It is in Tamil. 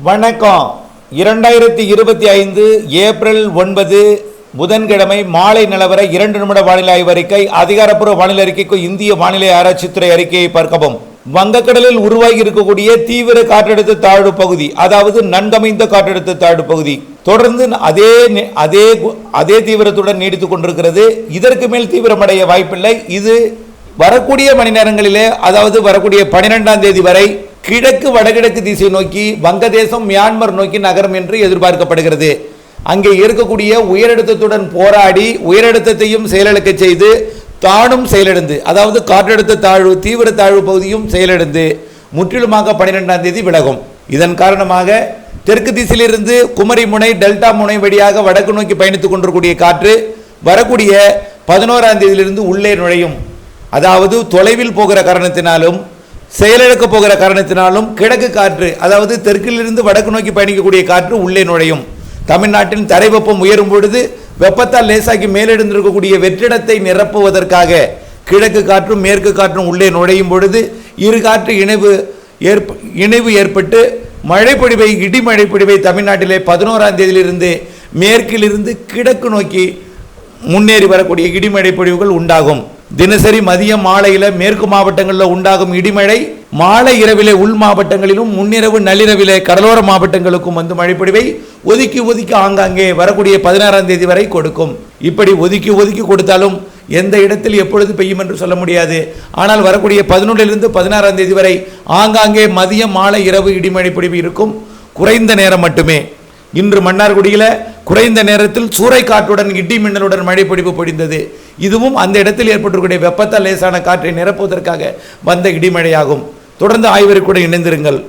வணக்கம். 2025 ஏப்ரல் 9 புதன்கிழமை மாலை நிலவர 2 நிமிட வானிலை ஆய்வறிக்கை. அதிகாரப்பூர்வ வானிலை அறிக்கைக்கு இந்திய வானிலை ஆராய்ச்சித்துறை அறிக்கையை பார்க்கவும். வங்கக்கடலில் உருவாகி இருக்கக்கூடிய தீவிர காற்றழுத்த தாழ்வு பகுதி, அதாவது நன்கமைந்த காற்றழுத்த தாழ்வு பகுதி தொடர்ந்து அதே தீவிரத்துடன் நீடித்துக் கொண்டிருக்கிறது. இதற்கு மேல் தீவிரமடைய வாய்ப்பில்லை. இது வரக்கூடிய மணி நேரங்களிலே, அதாவது வரக்கூடிய 12ஆம் தேதி வரை கிழக்கு வடகிழக்கு திசை நோக்கி வங்கதேசம் மியான்மர் நோக்கி நகரும் என்று எதிர்பார்க்கப்படுகிறது. அங்கே இருக்கக்கூடிய உயரழுத்தத்துடன் போராடி உயரழுத்தத்தையும் செயலிழக்க செய்து தானும் செயலிழந்து, அதாவது காற்றழுத்த தாழ்வு தீவிர தாழ்வு பகுதியும் செயலிழந்து முற்றிலுமாக 12ஆம் தேதி விலகும். இதன் காரணமாக தெற்கு திசையிலிருந்து குமரி முனை டெல்டா முனை வழியாக வடக்கு நோக்கி பயணித்துக் கொண்டிருக்கூடிய காற்று வரக்கூடிய 11ஆம் தேதியிலிருந்து உள்ளே நுழையும். அதாவது தொலைவில் போகிற காரணத்தினாலும் செயலிழக்க போகிற காரணத்தினாலும் கிழக்கு காற்று, அதாவது தெற்கிலிருந்து வடக்கு நோக்கி பயணிக்கக்கூடிய காற்று உள்ளே நுழையும். தமிழ்நாட்டின் தரை வெப்பம் உயரும் பொழுது வெப்பத்தால் லேசாக்கி மேலெழுந்திருக்கக்கூடிய வெற்றிடத்தை நிரப்புவதற்காக கிழக்கு காற்றும் மேற்கு காற்றும் உள்ளே நுழையும் பொழுது இரு காற்று இணைவு ஏற்பட்டு மழைப்பொழிவை இடிமழைப்பொழிவை தமிழ்நாட்டிலே 11ஆம் தேதியிலிருந்து மேற்கிலிருந்து கிழக்கு நோக்கி முன்னேறி வரக்கூடிய இடிமழை பொழிவுகள் உண்டாகும். தினசரி மதியம் மாலையில் மேற்கு மாவட்டங்களில் உண்டாகும் இடிமழை மாலை இரவிலே உள் மாவட்டங்களிலும் முன்னிரவு நள்ளிரவிலே கடலோர மாவட்டங்களுக்கும் வந்து மழைப்பொழிவை ஒதுக்கி ஆங்காங்கே வரக்கூடிய 16ஆம் தேதி வரை கொடுக்கும். இப்படி ஒதுக்கி கொடுத்தாலும் எந்த இடத்தில் எப்பொழுது பெய்யும் என்று சொல்ல முடியாது. ஆனால் வரக்கூடிய 11லிருந்து 16ஆம் தேதி வரை ஆங்காங்கே மதியம் மாலை இரவு இடிமழை பொழிவு இருக்கும். குறைந்த நேரம் மட்டுமே. இன்று மன்னார்குடியில் குறைந்த நேரத்தில் சூறைக்காற்றுடன் இடி மின்னலுடன் மழை பொழிவு பொழிந்தது. இதுவும் அந்த இடத்தில் ஏற்பட்டிருக்கூடிய வெப்பத்தால் லேசான காற்றை நிரப்புவதற்காக வந்த இடிமழையாகும். தொடர்ந்து ஆய்வறிக்கையுடன் இணைந்திருங்கள்.